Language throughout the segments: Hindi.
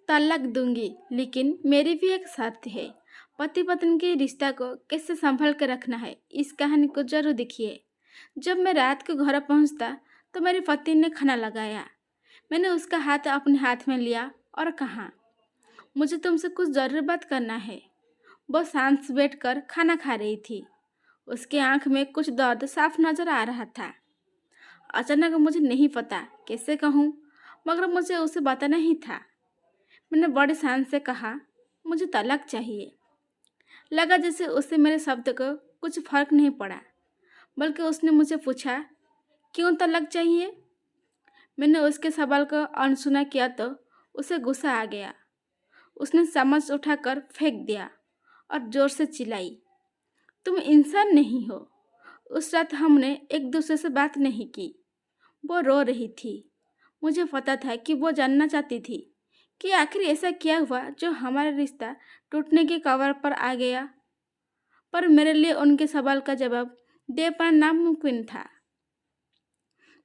तलाक दूंगी, लेकिन मेरी भी एक शर्त है। पति पत्नी के रिश्ता को कैसे संभाल कर रखना है, इस कहानी को जरूर देखिए। जब मैं रात को घर पहुंचता तो मेरे पति ने खाना लगाया। मैंने उसका हाथ अपने हाथ में लिया और कहा, मुझे तुमसे कुछ जरूरी बात करना है। वो शांत से बैठकर खाना खा रही थी। उसके आंख में कुछ दर्द साफ नजर आ रहा था। अचानक मुझे नहीं पता कैसे कहूँ, मगर मुझे उसे बताना ही था। मैंने बड़े शान से कहा, मुझे तलाक चाहिए। लगा जैसे उससे मेरे शब्द को कुछ फर्क नहीं पड़ा, बल्कि उसने मुझे पूछा, क्यों तलाक चाहिए। मैंने उसके सवाल को अनसुना किया तो उसे गुस्सा आ गया। उसने चम्मच उठाकर फेंक दिया और जोर से चिल्लाई, तुम इंसान नहीं हो। उस रात हमने एक दूसरे से बात नहीं की। वो रो रही थी। मुझे पता था कि वो जानना चाहती थी कि आखिर ऐसा क्या हुआ जो हमारा रिश्ता टूटने के कगार पर आ गया। पर मेरे लिए उनके सवाल का जवाब दे पाना नामुमकिन था।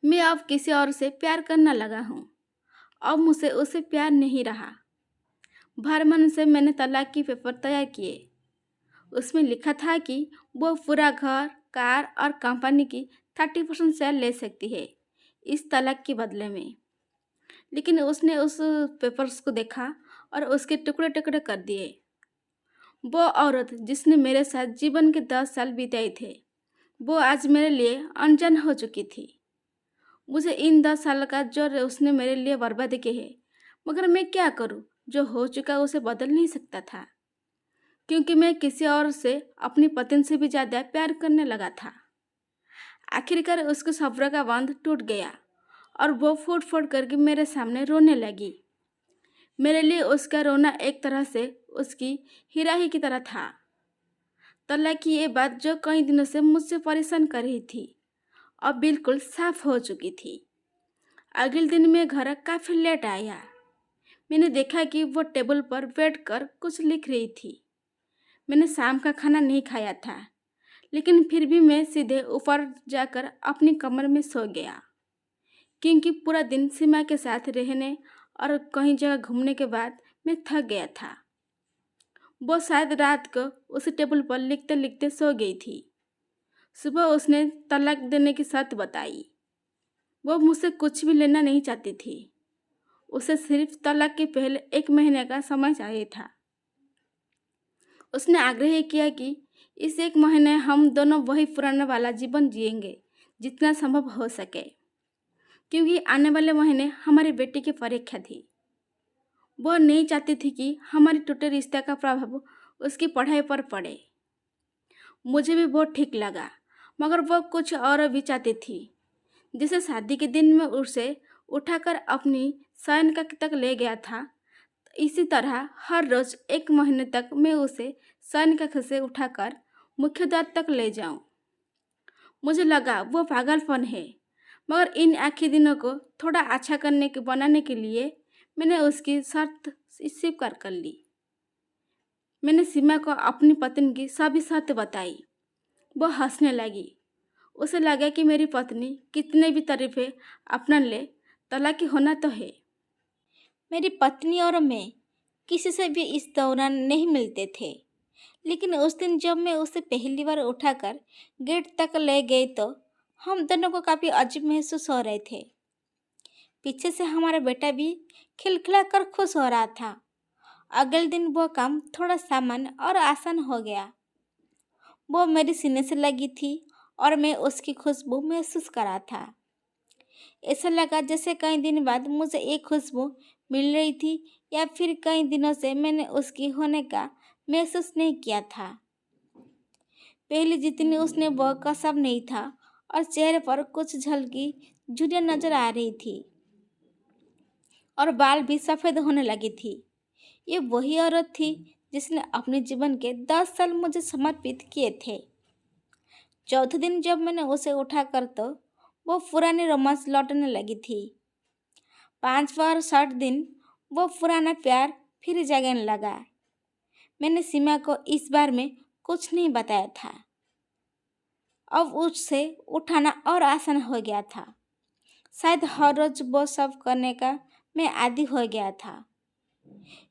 मैं अब किसी और से प्यार करने लगा हूँ। अब मुझसे उसे प्यार नहीं रहा। भर मन से मैंने तलाक की पेपर तैयार किए। उसमें लिखा था कि वो पूरा घर, कार और कंपनी की 30% शेयर ले सकती है इस तलाक के बदले में। लेकिन उसने उस पेपर्स को देखा और उसके टुकड़े टुकड़े कर दिए। वो औरत जिसने मेरे साथ जीवन के 10 साल बिताए थे, वो आज मेरे लिए अनजान हो चुकी थी। मुझे इन 10 साल का जो उसने मेरे लिए बर्बाद किए है, मगर मैं क्या करूं, जो हो चुका उसे बदल नहीं सकता था। क्योंकि मैं किसी और से अपनी पत्नी से भी ज़्यादा प्यार करने लगा था। आखिरकार उसके सब्र का बांध टूट गया और वो फूट फूट करके मेरे सामने रोने लगी। मेरे लिए उसका रोना एक तरह से उसकी हिराही की तरह था। तलाक की ये बात जो कई दिनों से मुझसे परेशान कर रही थी, अब बिल्कुल साफ हो चुकी थी। अगले दिन मैं घर काफ़ी लेट आया। मैंने देखा कि वो टेबल पर बैठकर कुछ लिख रही थी। मैंने शाम का खाना नहीं खाया था, लेकिन फिर भी मैं सीधे ऊपर जाकर अपनी कमर में सो गया। क्योंकि पूरा दिन सीमा के साथ रहने और कहीं जगह घूमने के बाद मैं थक गया था। वो शायद रात को उसी टेबल पर लिखते लिखते सो गई थी। सुबह उसने तलाक देने की शर्त बताई। वो मुझसे कुछ भी लेना नहीं चाहती थी। उसे सिर्फ तलाक के पहले 1 महीने का समय चाहिए था। उसने आग्रह किया कि इस 1 महीने हम दोनों वही पुराना वाला जीवन जिएंगे जितना संभव हो सके, क्योंकि आने वाले महीने हमारी बेटी की परीक्षा थी। वो नहीं चाहती थी कि हमारे टूटे रिश्ते का प्रभाव उसकी पढ़ाई पर पड़े। मुझे भी बहुत ठीक लगा, मगर वो कुछ और भी चाहती थी। जैसे शादी के दिन में उसे उठाकर अपनी शयन कक्ष तक ले गया था, इसी तरह हर रोज 1 महीने तक मैं उसे शयन कक्ष से उठाकर मुख्य द्वार तक ले जाऊं। मुझे लगा वो पागलपन है, मगर इन आखिरी दिनों को थोड़ा अच्छा बनाने के लिए मैंने उसकी शर्त स्वीकार कर ली। मैंने सीमा को अपनी पत्नी की सभी शर्त बताई। वो हंसने लगी। उसे लगा कि मेरी पत्नी कितने भी तारीफें अपना ले, तलाक होना तो है। मेरी पत्नी और मैं किसी से भी इस दौरान नहीं मिलते थे, लेकिन उस दिन जब मैं उसे पहली बार उठाकर गेट तक ले गई तो हम दोनों को काफ़ी अजीब महसूस हो रहे थे। पीछे से हमारा बेटा भी खिलखिला कर खुश हो रहा था। अगले दिन वो काम थोड़ा सामान्य और आसान हो गया। वो मेरे सीने से लगी थी और मैं उसकी खुशबू महसूस कर रहा था। ऐसा लगा जैसे कई दिन बाद मुझे एक खुशबू मिल रही थी, या फिर कई दिनों से मैंने उसकी होने का महसूस नहीं किया था। पहले जितनी उसने वो कसम नहीं था और चेहरे पर कुछ झलकी झुर्रियाँ नजर आ रही थी और बाल भी सफ़ेद होने लगी थी। ये वही औरत थी जिसने अपने जीवन के 10 साल मुझे समर्पित किए थे। चौथे दिन जब मैंने उसे उठाकर तो वो पुरानी रोमांस लौटने लगी थी। 5वां और 6 दिन वो पुराना प्यार फिर जगने लगा। मैंने सीमा को इस बार में कुछ नहीं बताया था। अब उससे उठाना और आसान हो गया था। शायद हर रोज वो सब करने का मैं आदी हो गया था।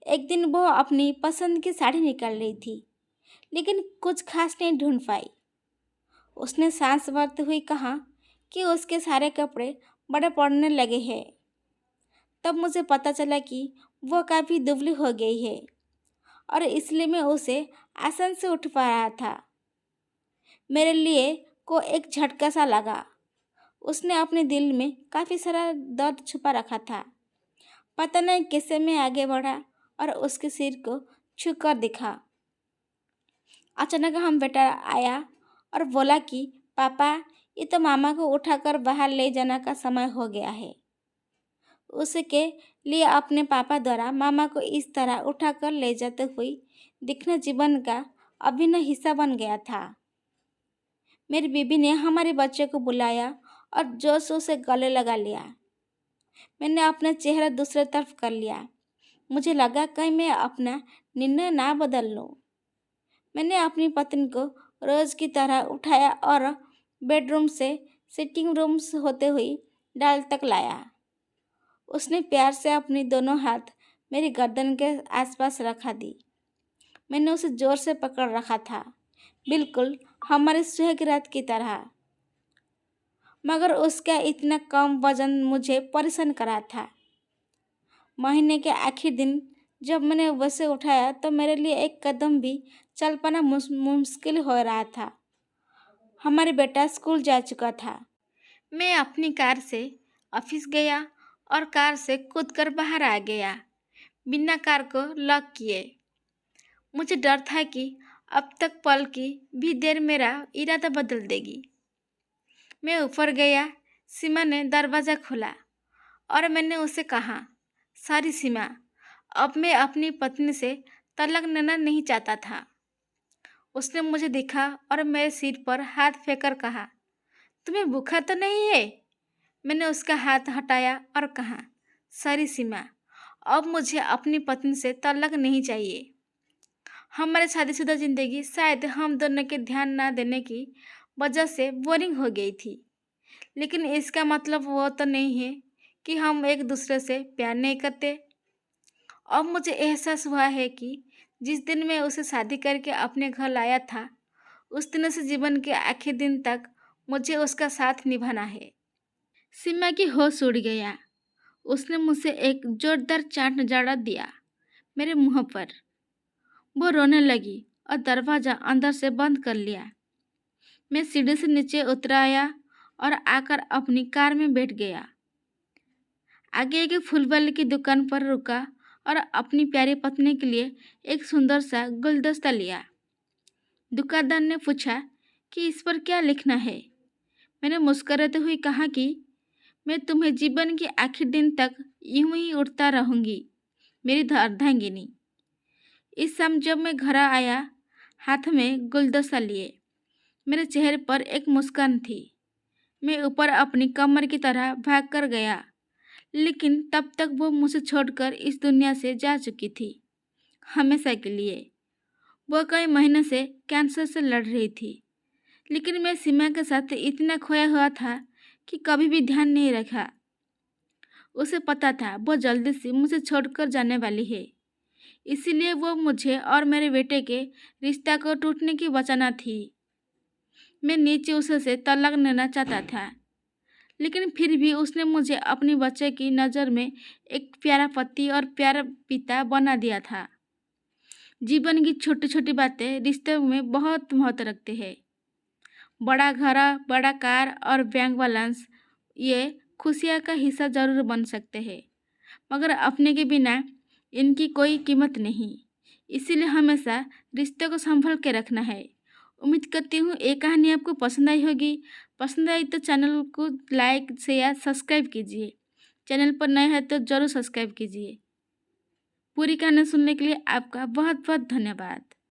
एक दिन वो अपनी पसंद की साड़ी निकाल रही थी, लेकिन कुछ खास नहीं ढूंढ पाई। उसने सांस भरते हुए कहा कि उसके सारे कपड़े बड़े पड़ने लगे हैं। तब मुझे पता चला कि वो काफ़ी दुबली हो गई है और इसलिए मैं उसे आसान से उठ पा रहा था। मेरे लिए को एक झटका सा लगा। उसने अपने दिल में काफ़ी सारा दर्द छुपा रखा था। पता नहीं कैसे मैं आगे बढ़ा और उसके सिर को छू कर दिखा। अचानक हम बेटा आया और बोला कि पापा, ये तो मामा को उठाकर बाहर ले जाने का समय हो गया है। उसके लिए अपने पापा द्वारा मामा को इस तरह उठाकर ले जाते हुए दिखना जीवन का अभिन्न हिस्सा बन गया था। मेरी बीबी ने हमारे बच्चे को बुलाया और जोशों से गले लगा लिया। मैंने अपना चेहरा दूसरे तरफ कर लिया। मुझे लगा कहीं मैं अपना निर्णय ना बदल लूं। मैंने अपनी पत्नी को रोज की तरह उठाया और बेडरूम से सिटिंग रूम होते हुए डाल तक लाया। उसने प्यार से अपनी दोनों हाथ मेरी गर्दन के आसपास रखा दी। मैंने उसे जोर से पकड़ रखा था, बिल्कुल हमारी सुहाग रात की तरह। मगर उसका इतना कम वजन मुझे परेशान करा था। महीने के आखिर दिन जब मैंने उसे उठाया तो मेरे लिए एक कदम भी चल पाना मुश्किल हो रहा था। हमारे बेटा स्कूल जा चुका था। मैं अपनी कार से ऑफिस गया और कार से कूदकर बाहर आ गया, बिना कार को लॉक किए। मुझे डर था कि अब तक पल की भी देर मेरा इरादा बदल देगी। मैं ऊपर गया। सीमा ने दरवाज़ा खोला और मैंने उसे कहा, सॉरी सीमा, अब मैं अपनी पत्नी से तलाक लेना नहीं चाहता था। उसने मुझे देखा और मेरे सिर पर हाथ फेंककर कहा, तुम्हें बुखार तो नहीं है? मैंने उसका हाथ हटाया और कहा, सॉरी सीमा, अब मुझे अपनी पत्नी से तलाक नहीं चाहिए। हमारी शादीशुदा ज़िंदगी शायद हम दोनों के ध्यान ना देने की वजह से बोरिंग हो गई थी, लेकिन इसका मतलब वो तो नहीं है कि हम एक दूसरे से प्यार नहीं करते। अब मुझे एहसास हुआ है कि जिस दिन मैं उसे शादी करके अपने घर लाया था, उस दिन से जीवन के आखिर दिन तक मुझे उसका साथ निभाना है। सीमा की होश उड़ गया। उसने मुझसे एक जोरदार चांट नजारा दिया मेरे मुंह पर। वो रोने लगी और दरवाज़ा अंदर से बंद कर लिया। मैं सीढ़ी से नीचे उतर आया और आकर अपनी कार में बैठ गया। आगे एक फूलवाले की दुकान पर रुका और अपनी प्यारी पत्नी के लिए एक सुंदर सा गुलदस्ता लिया। दुकानदार ने पूछा कि इस पर क्या लिखना है। मैंने मुस्कुराते हुए कहा कि मैं तुम्हें जीवन के आखिर दिन तक यूं ही उड़ता रहूंगी, मेरी अर्धांगिनी। इस शाम जब मैं घर आया, हाथ में गुलदस्ता लिए, मेरे चेहरे पर एक मुस्कान थी। मैं ऊपर अपनी कमर की तरह भाग कर गया, लेकिन तब तक वो मुझे छोड़कर इस दुनिया से जा चुकी थी, हमेशा के लिए। वो कई महीने से कैंसर से लड़ रही थी, लेकिन मैं सीमा के साथ इतना खोया हुआ था कि कभी भी ध्यान नहीं रखा। उसे पता था वो जल्दी से मुझे छोड़कर जाने वाली है, इसीलिए वो मुझे और मेरे बेटे के रिश्ता को टूटने की बचाना थी। मैं नीचे उसे तलाक लेना चाहता था, लेकिन फिर भी उसने मुझे अपने बच्चे की नज़र में एक प्यारा पति और प्यारा पिता बना दिया था। जीवन की छोटी छोटी बातें रिश्ते में बहुत महत्व रखते हैं। बड़ा घर, बड़ा कार और बैंक बैलेंस ये खुशियाँ का हिस्सा जरूर बन सकते हैं, मगर अपने के बिना इनकी कोई कीमत नहीं। इसीलिए हमेशा रिश्ते को संभल के रखना है। उम्मीद करती हूँ ये कहानी आपको पसंद आई होगी। पसंद आई तो चैनल को लाइक शेयर सब्सक्राइब कीजिए। चैनल पर नए हैं तो ज़रूर सब्सक्राइब कीजिए। पूरी कहानी सुनने के लिए आपका बहुत बहुत धन्यवाद।